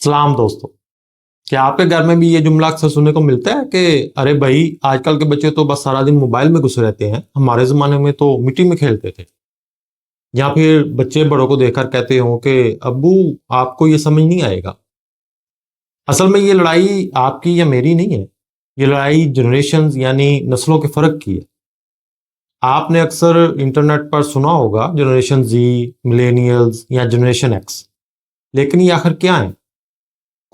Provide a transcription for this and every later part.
सलाम दोस्तों। क्या आपके घर में भी ये जुमला अक्सर सुनने को मिलता है कि अरे भाई आजकल के बच्चे तो बस सारा दिन मोबाइल में घुसे रहते हैं, हमारे जमाने में तो मिट्टी में खेलते थे। या फिर बच्चे बड़ों को देखकर कहते हो कि अब्बू आपको ये समझ नहीं आएगा। असल में ये लड़ाई आपकी या मेरी नहीं है, ये लड़ाई जनरेशन यानी नस्लों के फर्क की है। आपने अक्सर इंटरनेट पर सुना होगा जनरेशन जी, मिलेनियल्स या जनरेशन एक्स। लेकिन ये आखिर क्या है?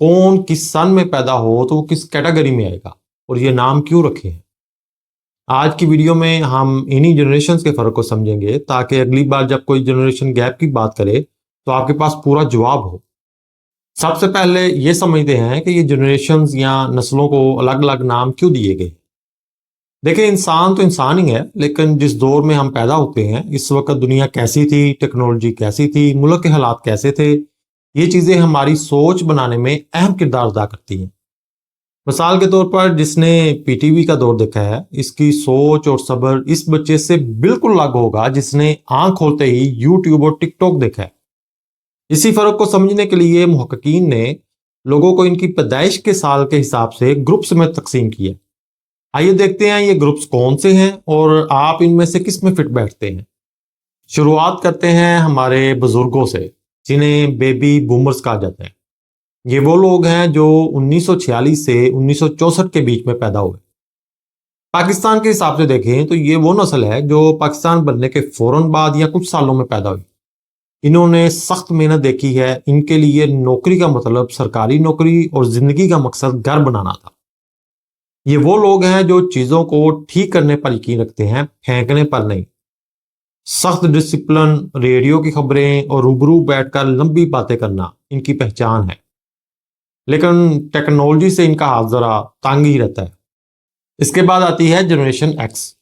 कौन किस सन में पैदा हो तो वो किस कैटेगरी में आएगा, और ये नाम क्यों रखे हैं? आज की वीडियो में हम इन्हीं जनरेशन्स के फर्क को समझेंगे ताकि अगली बार जब कोई जनरेशन गैप की बात करे तो आपके पास पूरा जवाब हो। सबसे पहले ये समझते हैं कि ये जनरेशन्स या नस्लों को अलग अलग नाम क्यों दिए गए। देखिए, इंसान तो इंसान ही है, लेकिन जिस दौर में हम पैदा होते हैं इस वक्त दुनिया कैसी थी, टेक्नोलॉजी कैसी थी, मुल्क के हालात कैसे थे, ये चीजें हमारी सोच बनाने में अहम किरदार अदा करती हैं। मिसाल के तौर पर जिसने पीटीवी का दौर देखा है, इसकी सोच और सब्र इस बच्चे से बिल्कुल अलग होगा जिसने आंख खोलते ही यूट्यूब और टिकटॉक देखा है। इसी फर्क को समझने के लिए मुहक्किकीन ने लोगों को इनकी पैदाइश के साल के हिसाब से ग्रुप्स में तकसीम किया। आइए देखते हैं ये ग्रुप्स कौन से हैं और आप इनमें से किस में फिट बैठते हैं। शुरुआत करते हैं हमारे बुजुर्गों से, जिन्हें बेबी बूमर्स कहा जाता है। ये वो लोग हैं जो 1946 से 1964 के बीच में पैदा हुए। पाकिस्तान के हिसाब से देखें तो ये वो नस्ल है जो पाकिस्तान बनने के फौरन बाद या कुछ सालों में पैदा हुई। इन्होंने सख्त मेहनत देखी है। इनके लिए नौकरी का मतलब सरकारी नौकरी और जिंदगी का मकसद घर बनाना था। ये वो लोग हैं जो चीजों को ठीक करने पर यकीन रखते हैं, फेंकने पर नहीं। सख्त डिसिप्लिन, रेडियो की खबरें और रूबरू बैठकर लंबी बातें करना इनकी पहचान है। लेकिन टेक्नोलॉजी से इनका हाथ जरा तंग ही रहता है। इसके बाद आती है जनरेशन एक्स।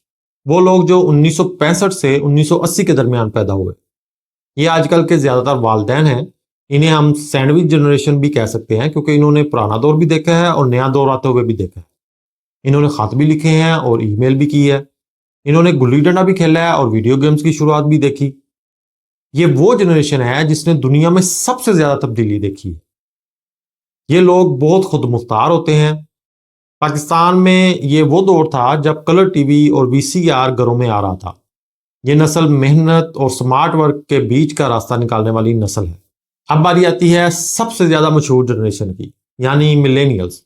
वो लोग जो 1965 से 1980 के दरमियान पैदा हुए। ये आजकल के ज्यादातर वालिदैन हैं। इन्हें हम सैंडविच जनरेशन भी कह सकते हैं, क्योंकि इन्होंने पुराना दौर भी देखा है और नया दौर आते हुए भी देखा है। इन्होंने खत भी लिखे हैं और ईमेल भी की है। इन्होंने गुल्ली डंडा भी खेला है और वीडियो गेम्स की शुरुआत भी देखी। ये वो जनरेशन है जिसने दुनिया में सबसे ज्यादा तब्दीली देखी है। ये लोग बहुत खुद मुख्तार होते हैं। पाकिस्तान में ये वो दौर था जब कलर टीवी और वीसीआर घरों में आ रहा था। ये नस्ल मेहनत और स्मार्ट वर्क के बीच का रास्ता निकालने वाली नस्ल है। अब बारी आती है सबसे ज्यादा मशहूर जनरेशन की, यानी मिलेनियल्स।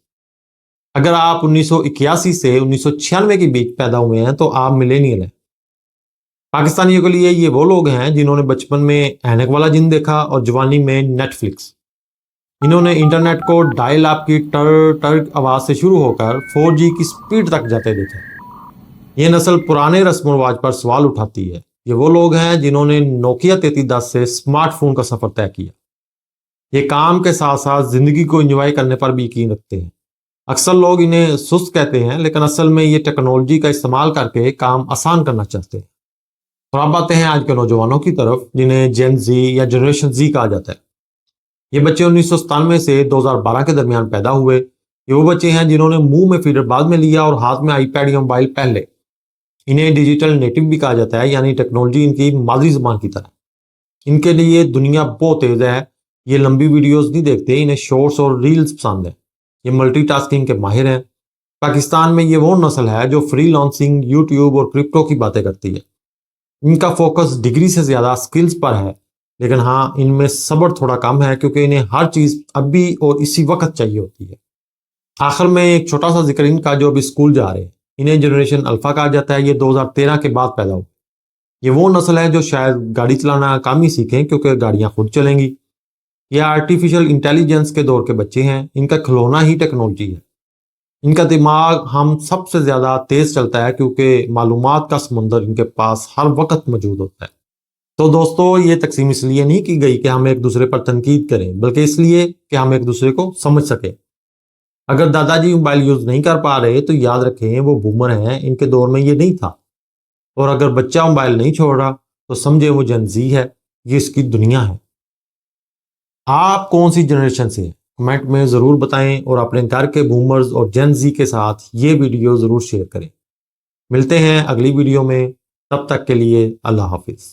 अगर आप 1981 से 1996 के बीच पैदा हुए हैं तो आप मिलेनियल हैं। पाकिस्तानियों के लिए ये वो लोग हैं जिन्होंने बचपन में ऐनक वाला जिन देखा और जवानी में नेटफ्लिक्स। इन्होंने इंटरनेट को डायल अप की टर टर आवाज से शुरू होकर 4G की स्पीड तक जाते देखा। ये नस्ल पुराने रस्म रिवाज पर सवाल उठाती है। ये वो लोग हैं जिन्होंने नोकिया 3310 से स्मार्टफोन का सफर तय किया। ये काम के साथ साथ जिंदगी को एंजॉय करने पर भी यकीन रखते हैं। अक्सर लोग इन्हें सुस्त कहते हैं, लेकिन असल में ये टेक्नोलॉजी का इस्तेमाल करके काम आसान करना चाहते हैं। और अब आते हैं आज के नौजवानों की तरफ, जिन्हें जेन जी या जनरेशन जी कहा जाता है। ये बच्चे 1997 से 2012 के दरमियान पैदा हुए। ये वो बच्चे हैं जिन्होंने मुंह में फीडर बाद में लिया और हाथ में आईपैड या मोबाइल पहन ले। इन्हें डिजिटल नेटिव भी कहा जाता है, यानी टेक्नोलॉजी इनकी मादरी जुबान की तरह। इनके लिए दुनिया बहुत तेज है। ये लंबी वीडियोस नहीं देखते, इन्हें शॉर्ट्स और रील्स पसंद है। ये मल्टीटास्किंग के माहिर हैं। पाकिस्तान में ये वो नस्ल है जो फ्रीलांसिंग, यूट्यूब और क्रिप्टो की बातें करती है। इनका फोकस डिग्री से ज्यादा स्किल्स पर है, लेकिन हाँ, इनमें सब्र थोड़ा कम है क्योंकि इन्हें हर चीज अभी और इसी वक्त चाहिए होती है। आखिर में एक छोटा सा जिक्र इनका जो अभी स्कूल जा रहे हैं। इन्हें जनरेशन अल्फा कहा जाता है। ये 2013 के बाद पैदा हुए। ये वो नस्ल है जो शायद गाड़ी चलाना कम ही सीखें, क्योंकि गाड़ियां खुद चलेंगी। ये आर्टिफिशियल इंटेलिजेंस के दौर के बच्चे हैं। इनका खिलौना ही टेक्नोलॉजी है। इनका दिमाग हम सबसे ज्यादा तेज चलता है क्योंकि मालूमात का समुंदर इनके पास हर वक्त मौजूद होता है। तो दोस्तों, ये तकसीम इसलिए नहीं की गई कि हम एक दूसरे पर तनकीद करें, बल्कि इसलिए कि हम एक दूसरे को समझ सकें। अगर दादाजी मोबाइल यूज नहीं कर पा रहे तो याद रखें वो बूमर हैं, इनके दौर में ये नहीं था। और अगर बच्चा मोबाइल नहीं छोड़ रहा तो समझे वो जनजी है, ये इसकी दुनिया है। आप कौन सी जनरेशन से हैं? कमेंट में जरूर बताएं और अपने घर के बूमर्स और जेनजी के साथ ये वीडियो जरूर शेयर करें। मिलते हैं अगली वीडियो में, तब तक के लिए अल्लाह हाफिज।